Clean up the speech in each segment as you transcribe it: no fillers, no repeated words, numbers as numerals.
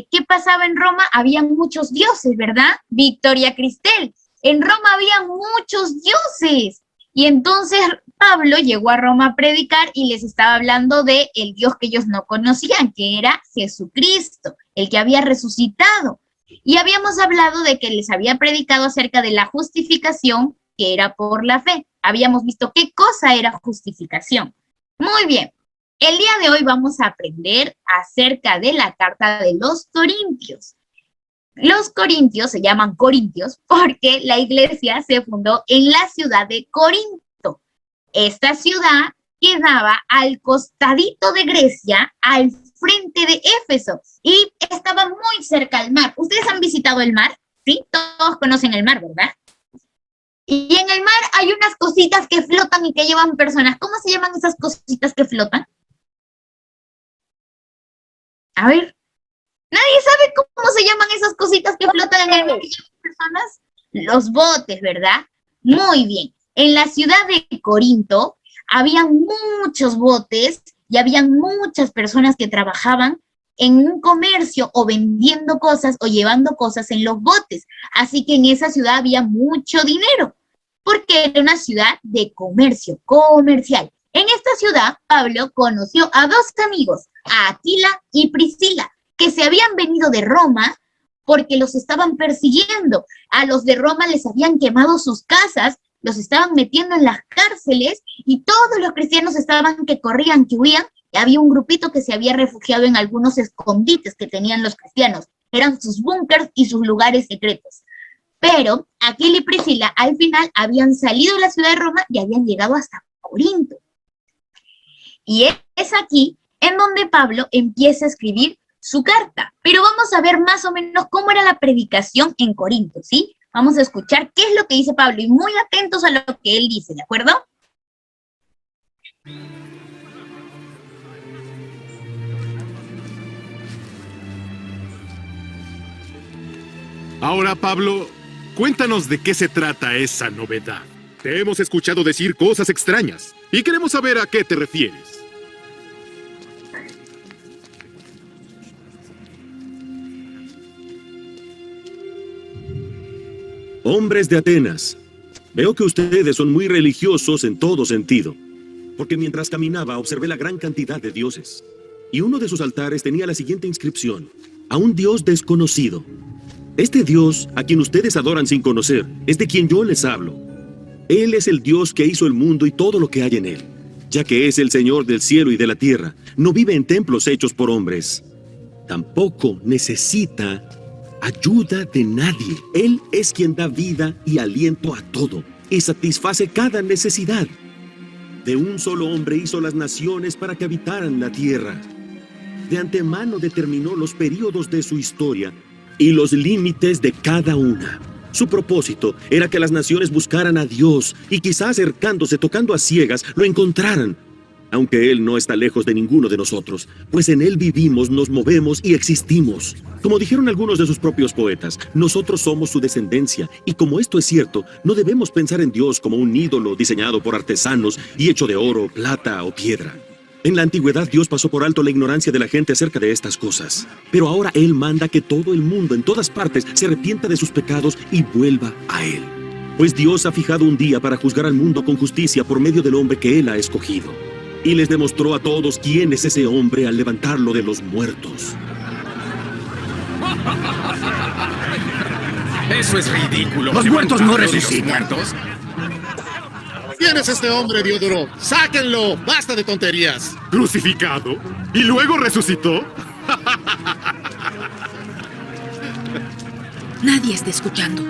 ¿qué pasaba en Roma? Habían muchos dioses, ¿verdad? Victoria Cristel. En Roma había muchos dioses. Y entonces Pablo llegó a Roma a predicar y les estaba hablando de el Dios que ellos no conocían, que era Jesucristo, el que había resucitado. Y habíamos hablado de que les había predicado acerca de la justificación, que era por la fe. Habíamos visto qué cosa era justificación. Muy bien. El día de hoy vamos a aprender acerca de la carta de los Corintios. Los corintios se llaman corintios porque la iglesia se fundó en la ciudad de Corinto. Esta ciudad quedaba al costadito de Grecia, al frente de Éfeso, y estaba muy cerca al mar. ¿Ustedes han visitado el mar? ¿Sí? Todos conocen el mar, ¿verdad? Y en el mar hay unas cositas que flotan y que llevan personas. ¿Cómo se llaman esas cositas que flotan? A ver, ¿nadie sabe cómo se llaman esas cositas que flotan en el mar y llevan personas? Los botes, ¿verdad? Muy bien. En la ciudad de Corinto habían muchos botes y habían muchas personas que trabajaban en un comercio o vendiendo cosas o llevando cosas en los botes. Así que en esa ciudad había mucho dinero, porque era una ciudad de comercio, comercial. En esta ciudad, Pablo conoció a dos amigos, a Aquila y Priscila, que se habían venido de Roma porque los estaban persiguiendo. A los de Roma les habían quemado sus casas, los estaban metiendo en las cárceles y todos los cristianos estaban que corrían, que huían. Y había un grupito que se había refugiado en algunos escondites que tenían los cristianos. Eran sus búnkers y sus lugares secretos. Pero Aquila y Priscila al final habían salido de la ciudad de Roma y habían llegado hasta Corinto. Y es aquí en donde Pablo empieza a escribir su carta. Pero vamos a ver más o menos cómo era la predicación en Corinto, ¿sí? Vamos a escuchar qué es lo que dice Pablo y muy atentos a lo que él dice, ¿de acuerdo? Ahora, Pablo, cuéntanos de qué se trata esa novedad. Te hemos escuchado decir cosas extrañas y queremos saber a qué te refieres. Hombres de Atenas, veo que ustedes son muy religiosos en todo sentido, porque mientras caminaba observé la gran cantidad de dioses, y uno de sus altares tenía la siguiente inscripción: a un Dios desconocido. Este Dios, a quien ustedes adoran sin conocer, es de quien yo les hablo. Él es el Dios que hizo el mundo y todo lo que hay en él, ya que es el Señor del cielo y de la tierra. No vive en templos hechos por hombres. Tampoco necesita ayuda de nadie. Él es quien da vida y aliento a todo y satisface cada necesidad. De un solo hombre hizo las naciones para que habitaran la tierra. De antemano determinó los períodos de su historia y los límites de cada una. Su propósito era que las naciones buscaran a Dios y quizá acercándose, tocando a ciegas, lo encontraran. Aunque Él no está lejos de ninguno de nosotros, pues en Él vivimos, nos movemos y existimos. Como dijeron algunos de sus propios poetas, nosotros somos su descendencia, y como esto es cierto, no debemos pensar en Dios como un ídolo diseñado por artesanos y hecho de oro, plata o piedra. En la antigüedad Dios pasó por alto la ignorancia de la gente acerca de estas cosas, pero ahora Él manda que todo el mundo en todas partes se arrepienta de sus pecados y vuelva a Él. Pues Dios ha fijado un día para juzgar al mundo con justicia por medio del hombre que Él ha escogido. Y les demostró a todos quién es ese hombre al levantarlo de los muertos. Eso es ridículo. Los muertos no resucitan. ¿Quién es este hombre, Diodoro? ¡Sáquenlo! ¡Basta de tonterías! ¿Crucificado? ¿Y luego resucitó? Nadie está escuchando.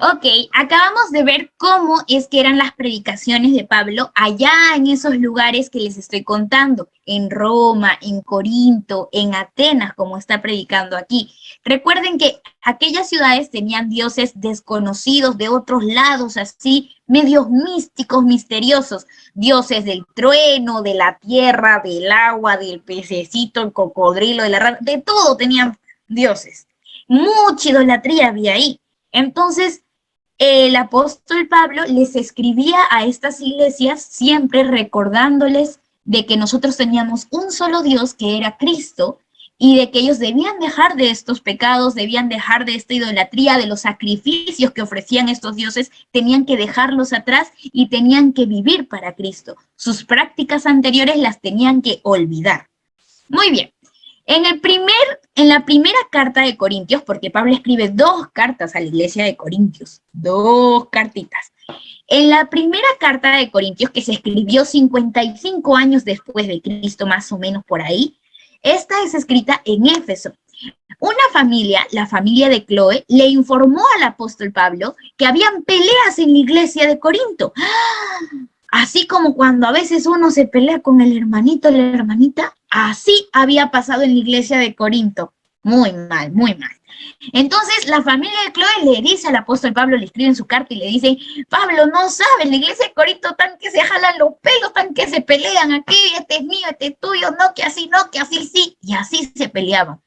Ok, acabamos de ver cómo es que eran las predicaciones de Pablo allá en esos lugares que les estoy contando, en Roma, en Corinto, en Atenas, como está predicando aquí. Recuerden que aquellas ciudades tenían dioses desconocidos de otros lados, así, medios místicos, misteriosos, dioses del trueno, de la tierra, del agua, del pececito, el cocodrilo, de la rana, de todo tenían dioses. Mucha idolatría había ahí. Entonces, el apóstol Pablo les escribía a estas iglesias siempre recordándoles de que nosotros teníamos un solo Dios, que era Cristo, y de que ellos debían dejar de estos pecados, debían dejar de esta idolatría, de los sacrificios que ofrecían estos dioses, tenían que dejarlos atrás y tenían que vivir para Cristo. Sus prácticas anteriores las tenían que olvidar. Muy bien. En la primera carta de Corintios, porque Pablo escribe 2 cartas a la iglesia de Corintios, 2 cartitas. En la primera carta de Corintios, que se escribió 55 años después de Cristo, más o menos por ahí, esta es escrita en Éfeso. Una familia, la familia de Cloé, le informó al apóstol Pablo que habían peleas en la iglesia de Corinto. Así como cuando a veces uno se pelea con el hermanito o la hermanita, así había pasado en la iglesia de Corinto. Muy mal, muy mal. Entonces la familia de Cloé le dice al apóstol Pablo, le escribe en su carta y le dice: Pablo, no sabes, la iglesia de Corinto tan que se jalan los pelos, tan que se pelean aquí, este es mío, este es tuyo, no, que así sí, y así se peleaban.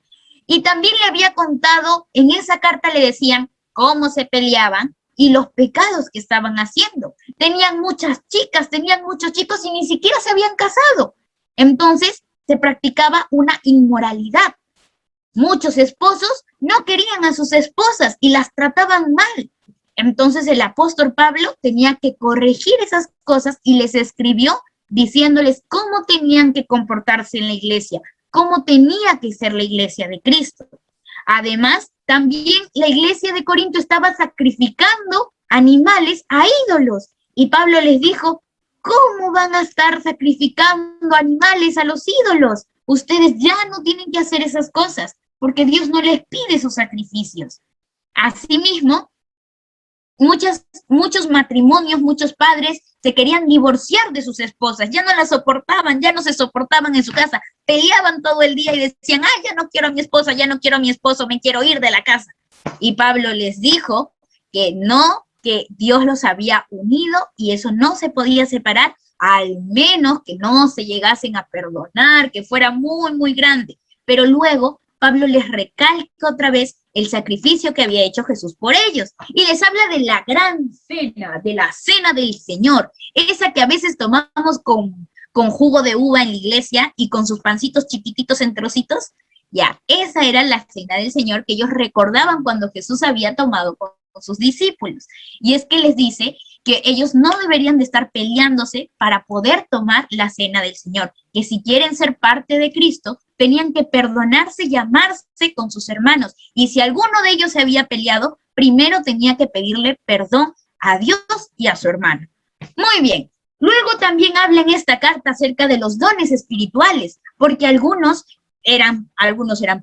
Y también le había contado, en esa carta le decían cómo se peleaban y los pecados que estaban haciendo. Tenían muchas chicas, tenían muchos chicos y ni siquiera se habían casado. Entonces se practicaba una inmoralidad. Muchos esposos no querían a sus esposas y las trataban mal. Entonces el apóstol Pablo tenía que corregir esas cosas y les escribió diciéndoles cómo tenían que comportarse en la iglesia, cómo tenía que ser la iglesia de Cristo. Además, también la iglesia de Corinto estaba sacrificando animales a ídolos. Y Pablo les dijo: ¿cómo van a estar sacrificando animales a los ídolos? Ustedes ya no tienen que hacer esas cosas, porque Dios no les pide sus sacrificios. Asimismo, muchos matrimonios, muchos padres se querían divorciar de sus esposas, ya no las soportaban, ya no se soportaban en su casa, peleaban todo el día y decían: ay, ya no quiero a mi esposa, ya no quiero a mi esposo, me quiero ir de la casa. Y Pablo les dijo que no, que Dios los había unido y eso no se podía separar, al menos que no se llegasen a perdonar, que fuera muy, muy grande. Pero luego Pablo les recalca otra vez el sacrificio que había hecho Jesús por ellos. Y les habla de la gran cena, de la cena del Señor, esa que a veces tomamos con jugo de uva en la iglesia y con sus pancitos chiquititos en trocitos. Ya, esa era la cena del Señor que ellos recordaban cuando Jesús había tomado con sus discípulos. Y es que les dice que ellos no deberían de estar peleándose para poder tomar la cena del Señor, que si quieren ser parte de Cristo, tenían que perdonarse y amarse con sus hermanos. Y si alguno de ellos se había peleado, primero tenía que pedirle perdón a Dios y a su hermano. Muy bien. Luego también habla en esta carta acerca de los dones espirituales, porque algunos eran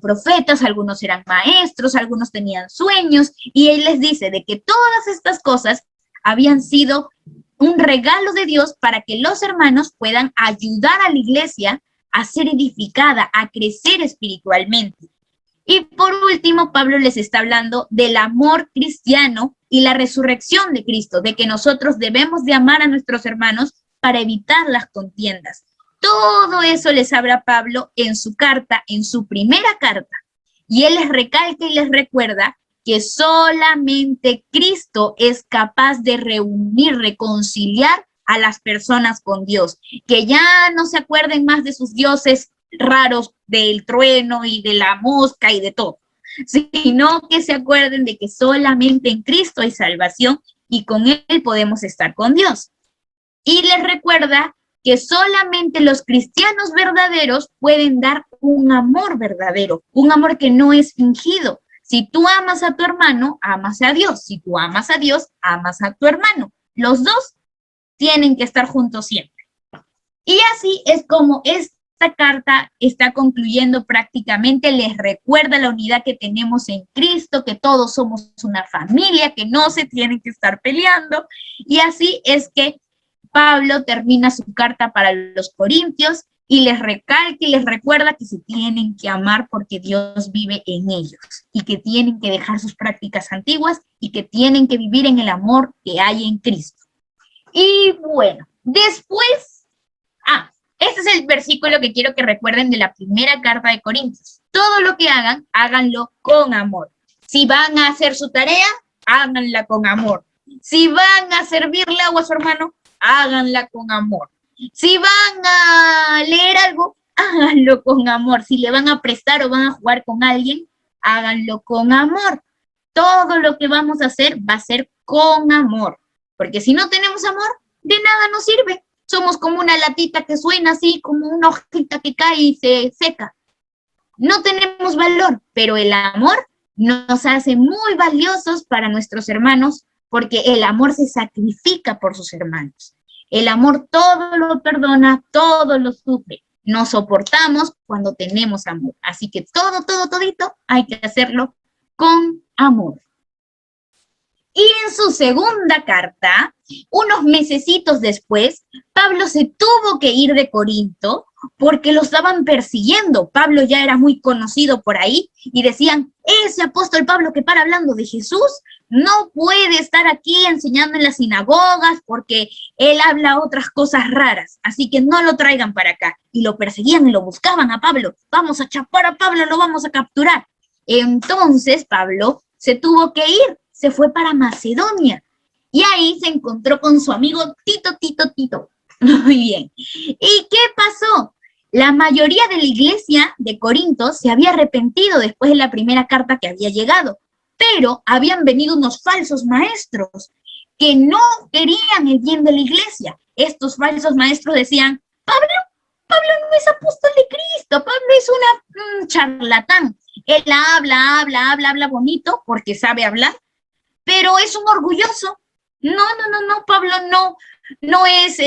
profetas, algunos eran maestros, algunos tenían sueños, y él les dice de que todas estas cosas habían sido un regalo de Dios para que los hermanos puedan ayudar a la iglesia a ser edificada, a crecer espiritualmente. Y por último, Pablo les está hablando del amor cristiano y la resurrección de Cristo, de que nosotros debemos de amar a nuestros hermanos para evitar las contiendas. Todo eso les habla Pablo en su carta, en su primera carta. Y él les recalca y les recuerda que solamente Cristo es capaz de reunir, reconciliar a las personas con Dios, que ya no se acuerden más de sus dioses raros, del trueno y de la mosca y de todo, sino que se acuerden de que solamente en Cristo hay salvación y con Él podemos estar con Dios. Y les recuerda que solamente los cristianos verdaderos pueden dar un amor verdadero, un amor que no es fingido. Si tú amas a tu hermano, amas a Dios. Si tú amas a Dios, amas a tu hermano. Los dos tienen que estar juntos siempre. Y así es como esta carta está concluyendo prácticamente. Les recuerda la unidad que tenemos en Cristo, que todos somos una familia, que no se tienen que estar peleando. Y así es que Pablo termina su carta para los Corintios y les recalca y les recuerda que se tienen que amar porque Dios vive en ellos y que tienen que dejar sus prácticas antiguas y que tienen que vivir en el amor que hay en Cristo. Y bueno, después, este es el versículo que quiero que recuerden de la primera carta de Corintios. Todo lo que hagan, háganlo con amor. Si van a hacer su tarea, háganla con amor. Si van a servirle agua a su hermano, háganla con amor. Si van a leer algo, háganlo con amor. Si le van a prestar o van a jugar con alguien, háganlo con amor. Todo lo que vamos a hacer va a ser con amor. Porque si no tenemos amor, de nada nos sirve. Somos como una latita que suena así, como una hojita que cae y se seca. No tenemos valor, pero el amor nos hace muy valiosos para nuestros hermanos, porque el amor se sacrifica por sus hermanos. El amor todo lo perdona, todo lo sufre. Nos soportamos cuando tenemos amor. Así que todito hay que hacerlo con amor. Y en su segunda carta, unos mesecitos después, Pablo se tuvo que ir de Corinto porque lo estaban persiguiendo. Pablo ya era muy conocido por ahí y decían, ese apóstol Pablo que para hablando de Jesús no puede estar aquí enseñando en las sinagogas porque él habla otras cosas raras, así que no lo traigan para acá. Y lo perseguían y lo buscaban a Pablo. Vamos a chapar a Pablo, lo vamos a capturar. Entonces Pablo se tuvo que ir. Se fue para Macedonia y ahí se encontró con su amigo Tito. Muy bien. ¿Y qué pasó? La mayoría de la iglesia de Corinto se había arrepentido después de la primera carta que había llegado, pero habían venido unos falsos maestros que no querían el bien de la iglesia. Estos falsos maestros decían, Pablo no es apóstol de Cristo, Pablo es un charlatán. Él habla bonito porque sabe hablar, pero es un orgulloso. No, Pablo no es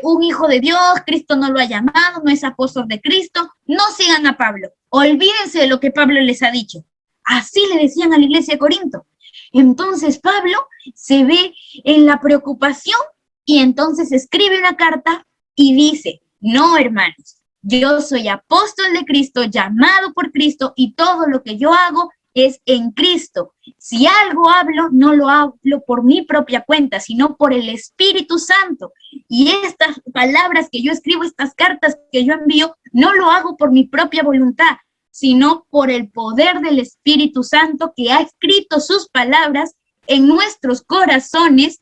un hijo de Dios, Cristo no lo ha llamado, no es apóstol de Cristo, no sigan a Pablo, olvídense de lo que Pablo les ha dicho. Así le decían a la iglesia de Corinto. Entonces Pablo se ve en la preocupación y entonces escribe una carta y dice, no, hermanos, yo soy apóstol de Cristo, llamado por Cristo y todo lo que yo hago es en Cristo. Si algo hablo, no lo hablo por mi propia cuenta, sino por el Espíritu Santo. Y estas palabras que yo escribo, estas cartas que yo envío, no lo hago por mi propia voluntad, sino por el poder del Espíritu Santo que ha escrito sus palabras en nuestros corazones.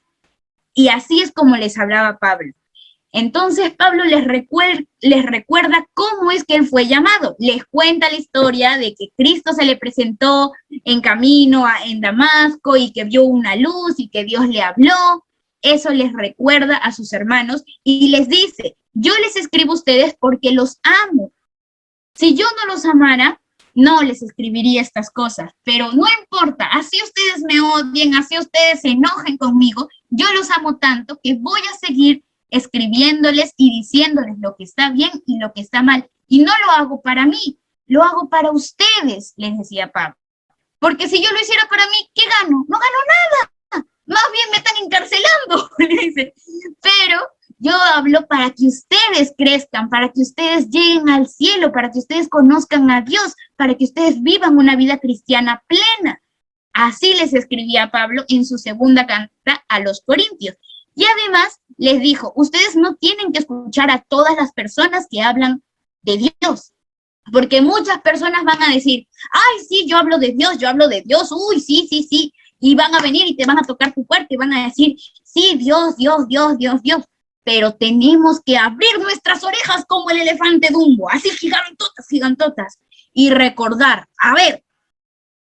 Y así es como les hablaba Pablo. Entonces Pablo les recuerda cómo es que él fue llamado. Les cuenta la historia de que Cristo se le presentó en camino en Damasco y que vio una luz y que Dios le habló. Eso les recuerda a sus hermanos y les dice, yo les escribo a ustedes porque los amo. Si yo no los amara, no les escribiría estas cosas, pero no importa, así ustedes me odien, así ustedes se enojen conmigo, yo los amo tanto que voy a seguir escribiéndoles y diciéndoles lo que está bien y lo que está mal. Y no lo hago para mí, lo hago para ustedes, les decía Pablo. Porque si yo lo hiciera para mí, ¿qué gano? No gano nada, más bien me están encarcelando, le dice. Pero yo hablo para que ustedes crezcan, para que ustedes lleguen al cielo, para que ustedes conozcan a Dios, para que ustedes vivan una vida cristiana plena. Así les escribía Pablo en su segunda carta a los Corintios. Y además les dijo, ustedes no tienen que escuchar a todas las personas que hablan de Dios, porque muchas personas van a decir, ay, sí, yo hablo de Dios, uy, sí, y van a venir y te van a tocar tu puerta y van a decir, sí, Dios, pero tenemos que abrir nuestras orejas como el elefante Dumbo, así gigantotas, y recordar, a ver,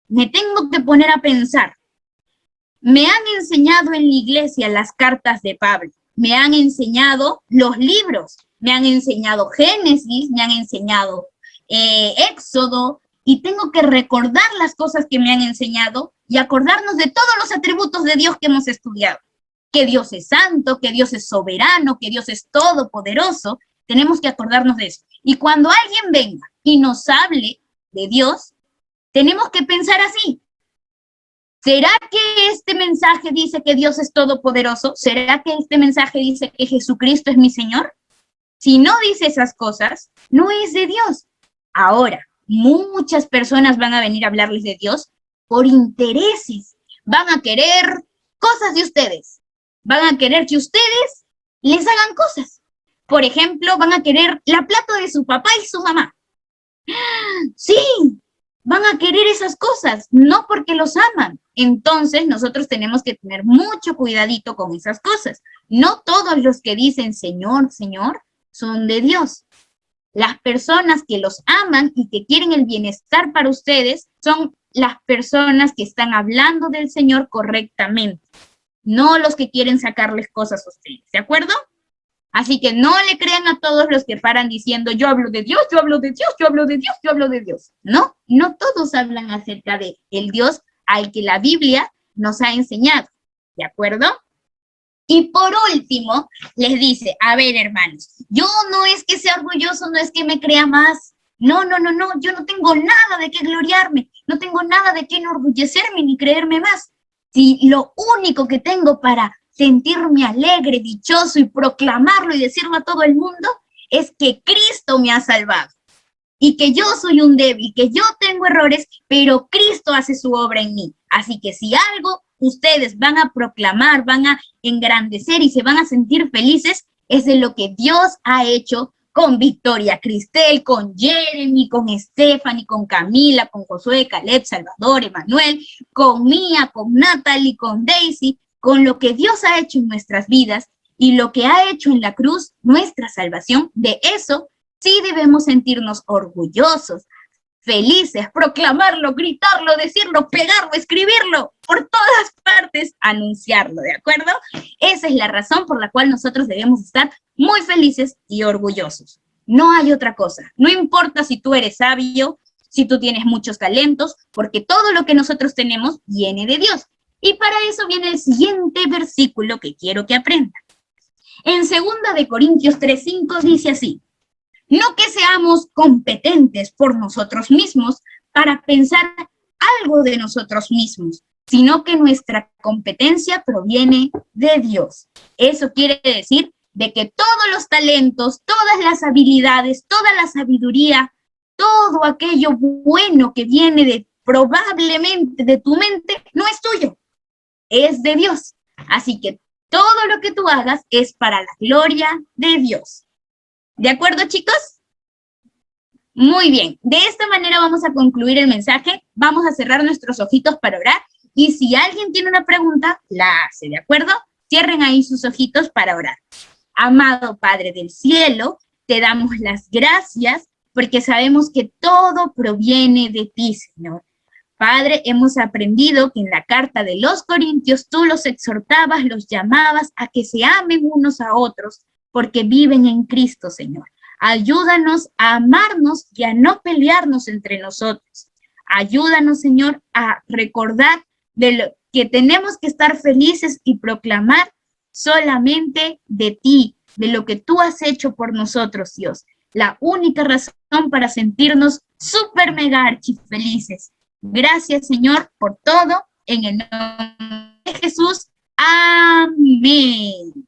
me tengo que poner a pensar. Me han enseñado en la iglesia las cartas de Pablo, me han enseñado los libros, me han enseñado Génesis, me han enseñado Éxodo, y tengo que recordar las cosas que me han enseñado y acordarnos de todos los atributos de Dios que hemos estudiado. Que Dios es santo, que Dios es soberano, que Dios es todopoderoso, tenemos que acordarnos de eso. Y cuando alguien venga y nos hable de Dios, tenemos que pensar así. ¿Será que este mensaje dice que Dios es todopoderoso? ¿Será que este mensaje dice que Jesucristo es mi Señor? Si no dice esas cosas, no es de Dios. Ahora, muchas personas van a venir a hablarles de Dios por intereses. Van a querer cosas de ustedes. Van a querer que ustedes les hagan cosas. Por ejemplo, van a querer la plata de su papá y su mamá. Sí, van a querer esas cosas, no porque los aman, Entonces nosotros tenemos que tener mucho cuidadito con esas cosas. No todos los que dicen Señor, Señor, son de Dios. Las personas que los aman y que quieren el bienestar para ustedes son las personas que están hablando del Señor correctamente, no los que quieren sacarles cosas a ustedes, ¿de acuerdo? Así que no le crean a todos los que paran diciendo yo hablo de Dios, yo hablo de Dios, yo hablo de Dios, yo hablo de Dios. No, no todos hablan acerca de el Dios al que la Biblia nos ha enseñado, ¿de acuerdo? Y por último, les dice, a ver, hermanos, yo no es que sea orgulloso, no es que me crea más. No, yo no tengo nada de qué gloriarme, no tengo nada de qué enorgullecerme ni creerme más. Si lo único que tengo para sentirme alegre, dichoso y proclamarlo y decirlo a todo el mundo es que Cristo me ha salvado y que yo soy un débil, que yo tengo errores, pero Cristo hace su obra en mí. Así que si algo ustedes van a proclamar, van a engrandecer y se van a sentir felices, es de lo que Dios ha hecho con Victoria Cristel, con Jeremy, con Stephanie, con Camila, con Josué, Caleb, Salvador, Emanuel, con Mía, con Natalie, con Daisy, con lo que Dios ha hecho en nuestras vidas y lo que ha hecho en la cruz, nuestra salvación. De eso sí debemos sentirnos orgullosos, felices, proclamarlo, gritarlo, decirlo, pegarlo, escribirlo, por todas partes, anunciarlo, ¿de acuerdo? Esa es la razón por la cual nosotros debemos estar muy felices y orgullosos. No hay otra cosa. No importa si tú eres sabio, si tú tienes muchos talentos, porque todo lo que nosotros tenemos viene de Dios. Y para eso viene el siguiente versículo que quiero que aprendan. En 2 Corintios 3:5 dice así: no que seamos competentes por nosotros mismos para pensar algo de nosotros mismos, sino que nuestra competencia proviene de Dios. Eso quiere decir de que todos los talentos, todas las habilidades, toda la sabiduría, todo aquello bueno que viene probablemente de tu mente, no es tuyo, es de Dios. Así que todo lo que tú hagas es para la gloria de Dios. ¿De acuerdo, chicos? Muy bien. De esta manera vamos a concluir el mensaje. Vamos a cerrar nuestros ojitos para orar. Y si alguien tiene una pregunta, la hace, ¿de acuerdo? Cierren ahí sus ojitos para orar. Amado Padre del cielo, te damos las gracias porque sabemos que todo proviene de ti, Señor. Padre, hemos aprendido que en la carta de los Corintios tú los exhortabas, los llamabas a que se amen unos a otros porque viven en Cristo, Señor. Ayúdanos a amarnos y a no pelearnos entre nosotros. Ayúdanos, Señor, a recordar de lo que tenemos que estar felices y proclamar solamente de ti, de lo que tú has hecho por nosotros, Dios. La única razón para sentirnos súper mega archi felices. Gracias, Señor, por todo. En el nombre de Jesús. Amén.